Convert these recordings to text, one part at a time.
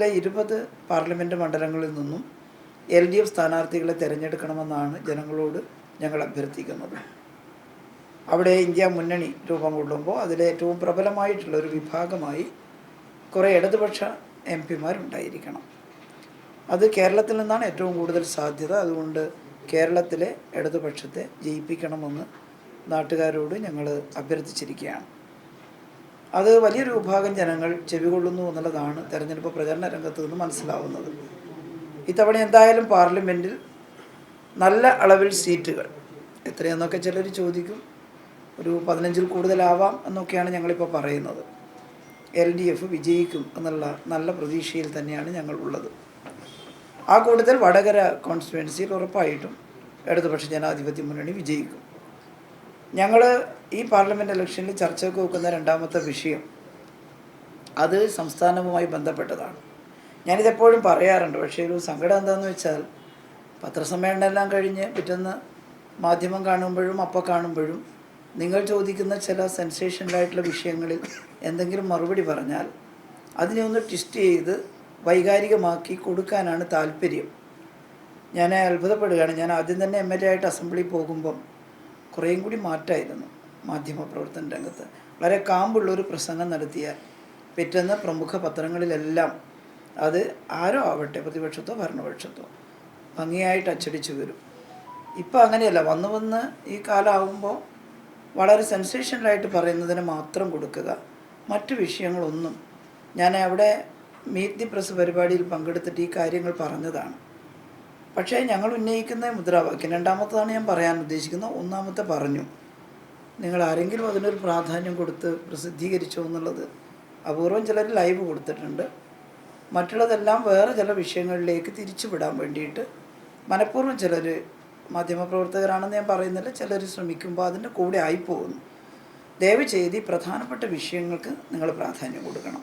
കേരളത്തിലെ 20 പാർലമെൻറ്റ് മണ്ഡലങ്ങളിൽ നിന്നും LDF സ്ഥാനാർത്ഥികളെ തിരഞ്ഞെടുക്കണമെന്നാണ് ജനങ്ങളോട് ഞങ്ങൾ അഭ്യർത്ഥിക്കുന്നത്. അവിടെ ഇന്ത്യ മുന്നണി രൂപം കൊള്ളുമ്പോൾ അതിലെ ഏറ്റവും പ്രബലമായിട്ടുള്ളൊരു വിഭാഗമായി കുറേ ഇടതുപക്ഷ MP മാരുണ്ടായിരിക്കണം. അത് കേരളത്തിൽ നിന്നാണ് ഏറ്റവും കൂടുതൽ സാധ്യത. അതുകൊണ്ട് കേരളത്തിലെ ഇടതുപക്ഷത്തെ ജയിപ്പിക്കണമെന്ന് നാട്ടുകാരോട് ഞങ്ങൾ അഭ്യർത്ഥിച്ചിരിക്കുകയാണ്. അത് വലിയൊരു വിഭാഗം ജനങ്ങൾ ചെവികൊള്ളുന്നു എന്നുള്ളതാണ് തെരഞ്ഞെടുപ്പ് പ്രചരണ രംഗത്ത് നിന്ന് മനസ്സിലാവുന്നത്. ഇത്തവണ എന്തായാലും പാർലമെൻറ്റിൽ നല്ല അളവിൽ സീറ്റുകൾ എത്രയെന്നൊക്കെ ചിലർ ചോദിക്കും. ഒരു 15-ൽ കൂടുതലാവാം എന്നൊക്കെയാണ് ഞങ്ങളിപ്പോൾ പറയുന്നത്. LDF വിജയിക്കും എന്നുള്ള നല്ല പ്രതീക്ഷയിൽ തന്നെയാണ് ഞങ്ങൾ ഉള്ളത്. ആ കൂട്ടത്തിൽ വടകര കോൺസ്റ്റിറ്റ്യുവൻസിയിൽ ഉറപ്പായിട്ടും ഇടതുപക്ഷ ജനാധിപത്യ മുന്നണി വിജയിക്കും. ഞങ്ങൾ ഈ പാർലമെൻറ്റ് ഇലക്ഷനിൽ ചർച്ചയ്ക്ക് വെക്കുന്ന രണ്ടാമത്തെ വിഷയം അത് സംസ്ഥാനവുമായി ബന്ധപ്പെട്ടതാണ്. ഞാനിതെപ്പോഴും പറയാറുണ്ട്. പക്ഷേ ഒരു സങ്കടം എന്താണെന്ന് വെച്ചാൽ പത്രസമ്മേളനം എല്ലാം കഴിഞ്ഞ് പിറ്റേന്ന് മാധ്യമം കാണുമ്പോഴും അപ്പോൾ കാണുമ്പോഴും നിങ്ങൾ ചോദിക്കുന്ന ചില സെൻസേഷനലായിട്ടുള്ള വിഷയങ്ങളിൽ എന്തെങ്കിലും മറുപടി പറഞ്ഞാൽ അതിനെ ഒന്ന് ട്വിസ്റ്റ് ചെയ്ത് വൈകാരികമാക്കി കൊടുക്കാനാണ് താല്പര്യം. ഞാൻ അത്ഭുതപ്പെടുകയാണ്. ഞാൻ ആദ്യം തന്നെ MLA ആയിട്ട് അസംബ്ലിയിൽ പോകുമ്പം കുറേയും കൂടി മാറ്റമായിരുന്നു മാധ്യമപ്രവർത്തന രംഗത്ത്. വളരെ കാമ്പുള്ളൊരു പ്രസംഗം നടത്തിയാൽ പിറ്റേന്ന് പ്രമുഖ പത്രങ്ങളിലെല്ലാം അത് ആരോ ആവട്ടെ, പ്രതിപക്ഷത്തോ ഭരണപക്ഷത്തോ, ഭംഗിയായിട്ട് അച്ചടിച്ചു വരും. ഇപ്പം അങ്ങനെയല്ല. വന്ന് ഈ കാലമാകുമ്പോൾ വളരെ സെൻസേഷനലായിട്ട് പറയുന്നതിന് മാത്രം കൊടുക്കുക. മറ്റു വിഷയങ്ങളൊന്നും. ഞാൻ അവിടെ മീറ്റ് ദി പ്രസ് പരിപാടിയിൽ പങ്കെടുത്തിട്ട് ഈ കാര്യങ്ങൾ പറഞ്ഞതാണ്. പക്ഷേ ഞങ്ങൾ ഉന്നയിക്കുന്ന മുദ്രാവാക്യം രണ്ടാമത്തതാണ് ഞാൻ പറയാൻ ഉദ്ദേശിക്കുന്നത്. ഒന്നാമത്തെ പറഞ്ഞു. നിങ്ങൾ ആരെങ്കിലും അതിനൊരു പ്രാധാന്യം കൊടുത്ത് പ്രസിദ്ധീകരിച്ചോ എന്നുള്ളത് അപൂർവം ചിലർ ലൈവ് കൊടുത്തിട്ടുണ്ട്. മറ്റുള്ളതെല്ലാം വേറെ ചില വിഷയങ്ങളിലേക്ക് തിരിച്ചു വിടാൻ വേണ്ടിയിട്ട് മനഃപൂർവ്വം ചിലർ, മാധ്യമപ്രവർത്തകരാണെന്ന് ഞാൻ പറയുന്നില്ല, ചിലർ ശ്രമിക്കുമ്പോൾ അതിൻ്റെ കൂടെ ആയിപ്പോകുന്നു. ദയവ് ചെയ്ത് പ്രധാനപ്പെട്ട വിഷയങ്ങൾക്ക് നിങ്ങൾ പ്രാധാന്യം കൊടുക്കണം.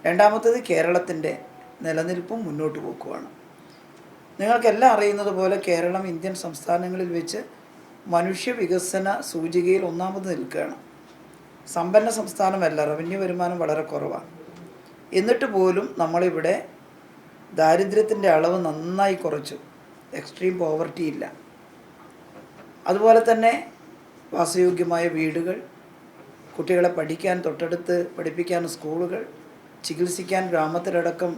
രണ്ടാമത്തേത് കേരളത്തിൻ്റെ നിലനിൽപ്പും മുന്നോട്ട് പോക്കുമാണ്. നിങ്ങൾക്കെല്ലാം അറിയുന്നത് പോലെ കേരളം ഇന്ത്യൻ സംസ്ഥാനങ്ങളിൽ വെച്ച് മനുഷ്യ വികസന സൂചികയിൽ ഒന്നാമത് നിൽക്കുകയാണ്. സമ്പന്ന സംസ്ഥാനമല്ല, റവന്യൂ വരുമാനം വളരെ കുറവാണ്. എന്നിട്ട് പോലും നമ്മളിവിടെ ദാരിദ്ര്യത്തിൻ്റെ അളവ് നന്നായി കുറച്ചു. എക്സ്ട്രീം പോവർട്ടി ഇല്ല. അതുപോലെ തന്നെ വാസയോഗ്യമായ വീടുകൾ, കുട്ടികളെ പഠിക്കാൻ തൊട്ടടുത്ത് പഠിപ്പിക്കാൻ സ്കൂളുകൾ, ചികിത്സിക്കാൻ ഗ്രാമത്തിലടക്കം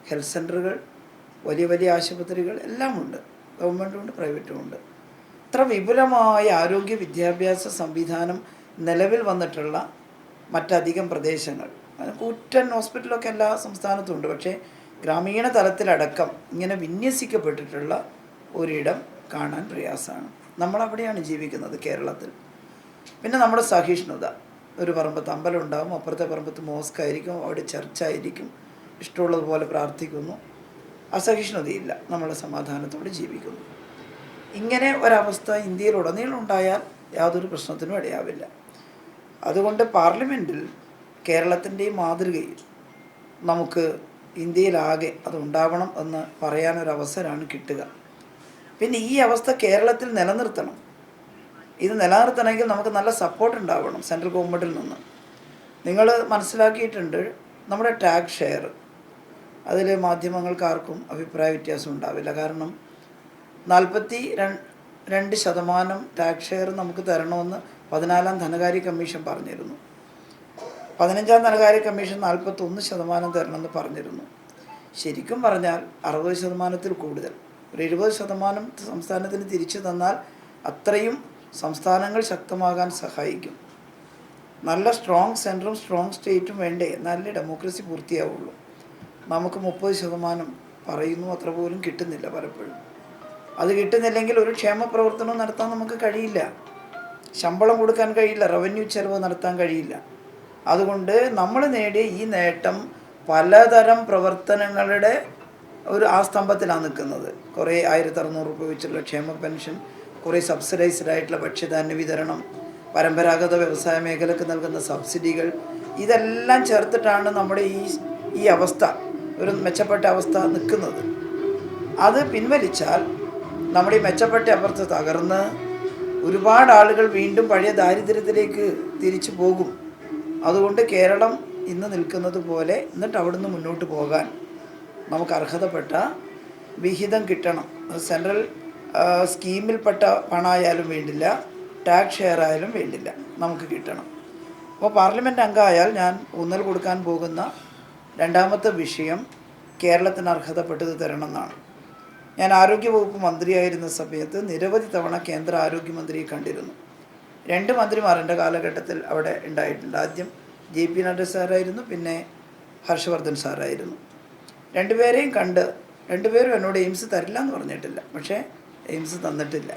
ഹെൽത്ത് സെൻ്ററുകൾ, വലിയ വലിയ ആശുപത്രികൾ എല്ലാം ഉണ്ട്. ഗവൺമെൻറ്റും ഉണ്ട്, പ്രൈവറ്റും ഉണ്ട്. ഇത്ര വിപുലമായ ആരോഗ്യ വിദ്യാഭ്യാസ സംവിധാനം നിലവിൽ വന്നിട്ടുള്ള മറ്റധികം പ്രദേശങ്ങൾ, കൂറ്റൻ ഹോസ്പിറ്റലൊക്കെ എല്ലാ സംസ്ഥാനത്തും ഉണ്ട്. പക്ഷേ ഗ്രാമീണ തലത്തിലടക്കം ഇങ്ങനെ വിന്യസിക്കപ്പെട്ടിട്ടുള്ള ഒരിടം കാണാൻ പ്രയാസമാണ്. നമ്മളവിടെയാണ് ജീവിക്കുന്നത് കേരളത്തിൽ. പിന്നെ നമ്മുടെ സഹിഷ്ണുത. ഒരു പറമ്പത്ത് അമ്പലം ഉണ്ടാകും, അപ്പുറത്തെ പറമ്പത്ത് മോസ്ക് ആയിരിക്കും, അവിടെ ചർച്ച ആയിരിക്കും, ഇഷ്ടമുള്ളതുപോലെ പ്രാർത്ഥിക്കുന്നു. അസഹിഷ്ണുതയില്ല, നമ്മൾ സമാധാനത്തോടെ ജീവിക്കുന്നു. ഇങ്ങനെ ഒരവസ്ഥ ഇന്ത്യയിലുടനീളം ഉണ്ടായാൽ യാതൊരു പ്രശ്നത്തിനും ഇടയാവില്ല. അതുകൊണ്ട് പാർലമെൻറ്റിൽ കേരളത്തിൻ്റെ മാതൃകയിൽ നമുക്ക് ഇന്ത്യയിലാകെ അതുണ്ടാവണം എന്ന് പറയാനൊരവസരമാണ് കിട്ടുക. പിന്നെ ഈ അവസ്ഥ കേരളത്തിൽ നിലനിർത്തണം. ഇത് നിലനിർത്തണമെങ്കിൽ നമുക്ക് നല്ല സപ്പോർട്ട് ഉണ്ടാവണം സെൻട്രൽ ഗവൺമെൻറ്റിൽ നിന്ന്. നിങ്ങൾ മനസ്സിലാക്കിയിട്ടുണ്ട് നമ്മുടെ ടാക്സ് ഷെയർ, അതിൽ മാധ്യമങ്ങൾക്കാർക്കും അഭിപ്രായ വ്യത്യാസം ഉണ്ടാവില്ല. കാരണം 42% ടാക്സ് ഷെയർ നമുക്ക് തരണമെന്ന് 14-ാം ധനകാര്യ കമ്മീഷൻ പറഞ്ഞിരുന്നു. 15-ാം ധനകാര്യ കമ്മീഷൻ 41% തരണമെന്ന് പറഞ്ഞിരുന്നു. ശരിക്കും പറഞ്ഞാൽ 60%-ൽ കൂടുതൽ, ഒരു 70% സംസ്ഥാനത്തിന് തിരിച്ചു തന്നാൽ അത്രയും സംസ്ഥാനങ്ങൾ ശക്തമാകാൻ സഹായിക്കും. നല്ല സ്ട്രോങ് സെൻറ്ററും സ്ട്രോങ് സ്റ്റേറ്റും വേണ്ടേ, നല്ല ഡെമോക്രസി പൂർത്തിയാവുള്ളൂ. നമുക്ക് 30% പറയുന്നു, അത്ര പോലും കിട്ടുന്നില്ല പലപ്പോഴും. അത് കിട്ടുന്നില്ലെങ്കിൽ ഒരു ക്ഷേമ പ്രവർത്തനവും നടത്താൻ നമുക്ക് കഴിയില്ല, ശമ്പളം കൊടുക്കാൻ കഴിയില്ല, റവന്യൂ ചെലവ് നടത്താൻ കഴിയില്ല. അതുകൊണ്ട് നമ്മൾ നേടിയ ഈ നേട്ടം പലതരം പ്രവർത്തനങ്ങളുടെ ഒരു ആ സ്തംഭത്തിലാണ് നിൽക്കുന്നത്. കുറേ 1600 രൂപ വെച്ചുള്ള ക്ഷേമ പെൻഷൻ, കുറേ സബ്സിഡൈസ്ഡ് ആയിട്ടുള്ള ഭക്ഷ്യധാന്യ വിതരണം, പരമ്പരാഗത വ്യവസായ മേഖലയ്ക്ക് നൽകുന്ന സബ്സിഡികൾ, ഇതെല്ലാം ചേർത്തിട്ടാണ് നമ്മുടെ ഈ അവസ്ഥ, ഒരു മെച്ചപ്പെട്ട അവസ്ഥ നിൽക്കുന്നത്. അത് പിൻവലിച്ചാൽ നമ്മുടെ ഈ മെച്ചപ്പെട്ട അവസ്ഥ തകർന്ന് ഒരുപാട് ആളുകൾ വീണ്ടും പഴയ ദാരിദ്ര്യത്തിലേക്ക് തിരിച്ചു പോകും. അതുകൊണ്ട് കേരളം ഇന്ന് നിൽക്കുന്നത് പോലെ എന്നിട്ട് അവിടുന്ന് മുന്നോട്ട് പോകാൻ നമുക്ക് അർഹതപ്പെട്ട വിഹിതം കിട്ടണം. സെൻട്രൽ സ്കീമിൽപ്പെട്ട പണമായാലും വേണ്ടില്ല, ടാക്സ് ഷെയർ ആയാലും വേണ്ടില്ല, നമുക്ക് കിട്ടണം. അപ്പോൾ പാർലമെൻറ്റ് അംഗമായാൽ ഞാൻ ഊന്നൽ കൊടുക്കാൻ പോകുന്ന രണ്ടാമത്തെ വിഷയം കേരളത്തിന് അർഹതപ്പെട്ടത് തരണം എന്നാണ്. ഞാൻ ആരോഗ്യവകുപ്പ് മന്ത്രിയായിരുന്ന സമയത്ത് നിരവധി തവണ കേന്ദ്ര ആരോഗ്യമന്ത്രിയെ കണ്ടിരുന്നു. 2 മന്ത്രിമാർ എൻ്റെ കാലഘട്ടത്തിൽ അവിടെ ഉണ്ടായിട്ടുണ്ട്. ആദ്യം JP നഡ്ഡ സാറായിരുന്നു, പിന്നെ ഹർഷവർദ്ധൻ സാറായിരുന്നു. രണ്ടുപേരെയും കണ്ട് രണ്ടുപേരും എന്നോട് എയിംസ് തരില്ല എന്ന് പറഞ്ഞിട്ടില്ല, പക്ഷേ എയിംസ് തന്നിട്ടില്ല.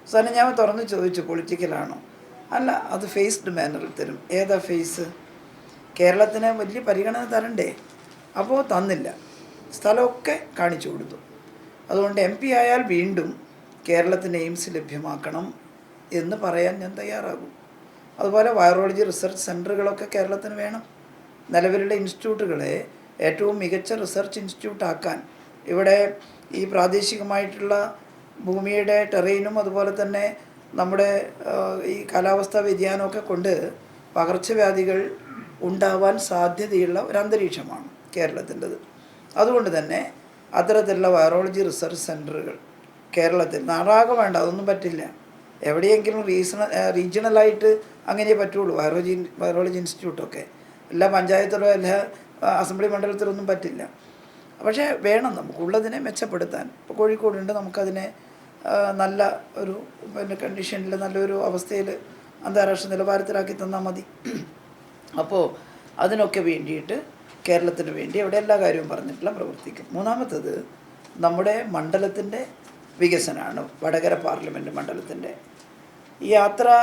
അവസാനം ഞാൻ തുറന്ന് ചോദിച്ചു, പൊളിറ്റിക്കലാണോ? അല്ല, അത് ഫേസ്ഡ് മാനറിൽ തരും. ഏതാ ഫേസ്? കേരളത്തിന് വലിയ പരിഗണന തരണ്ടേ? അപ്പോൾ തന്നില്ല. സ്ഥലമൊക്കെ കാണിച്ചു കൊടുത്തു. അതുകൊണ്ട് MP ആയാൽ വീണ്ടും കേരളത്തിന് എയിംസ് ലഭ്യമാക്കണം എന്ന് പറയാൻ ഞാൻ തയ്യാറാകും. അതുപോലെ വൈറോളജി റിസർച്ച് സെൻറ്ററുകളൊക്കെ കേരളത്തിന് വേണം. നിലവിലുള്ള ഇൻസ്റ്റിറ്റ്യൂട്ടുകളെ ഏറ്റവും മികച്ച റിസർച്ച് ഇൻസ്റ്റിറ്റ്യൂട്ടാക്കാൻ ഇവിടെ ഈ പ്രാദേശികമായിട്ടുള്ള ഭൂമിയുടെ ടെറൈനും അതുപോലെ തന്നെ നമ്മുടെ ഈ കാലാവസ്ഥാ വ്യതിയാനമൊക്കെ കൊണ്ട് പകർച്ചവ്യാധികൾ ഉണ്ടാവാൻ സാധ്യതയുള്ള ഒരു അന്തരീക്ഷമാണ് കേരളത്തിൻ്റെത്. അതുകൊണ്ട് തന്നെ അത്തരത്തിലുള്ള വൈറോളജി റിസർച്ച് സെൻറ്ററുകൾ കേരളത്തിൽ നാടാകെ വേണ്ട, അതൊന്നും പറ്റില്ല. എവിടെയെങ്കിലും റീജിയണലായിട്ട് അങ്ങനെ പറ്റുള്ളൂ. വൈറോളജി ഇൻസ്റ്റിറ്റ്യൂട്ടൊക്കെ എല്ലാ പഞ്ചായത്തിലോ എല്ലാ അസംബ്ലി മണ്ഡലത്തിലൊന്നും പറ്റില്ല. പക്ഷേ വേണം നമുക്കുള്ളതിനെ മെച്ചപ്പെടുത്താൻ. ഇപ്പോൾ കോഴിക്കോടുണ്ട്, നമുക്കതിനെ നല്ല ഒരു കണ്ടീഷനിൽ നല്ലൊരു അവസ്ഥയിൽ അന്താരാഷ്ട്ര നിലവാരത്തിലാക്കി തന്നാൽ മതി. അപ്പോൾ അതിനൊക്കെ വേണ്ടിയിട്ട് കേരളത്തിന് വേണ്ടി അവിടെ എല്ലാ കാര്യവും പറഞ്ഞിട്ടുള്ള പ്രവർത്തിക്കും. മൂന്നാമത്തത് നമ്മുടെ മണ്ഡലത്തിൻ്റെ വികസനമാണ്. വടകര പാർലമെൻറ്റ് മണ്ഡലത്തിൻ്റെ ഈ യാത്ര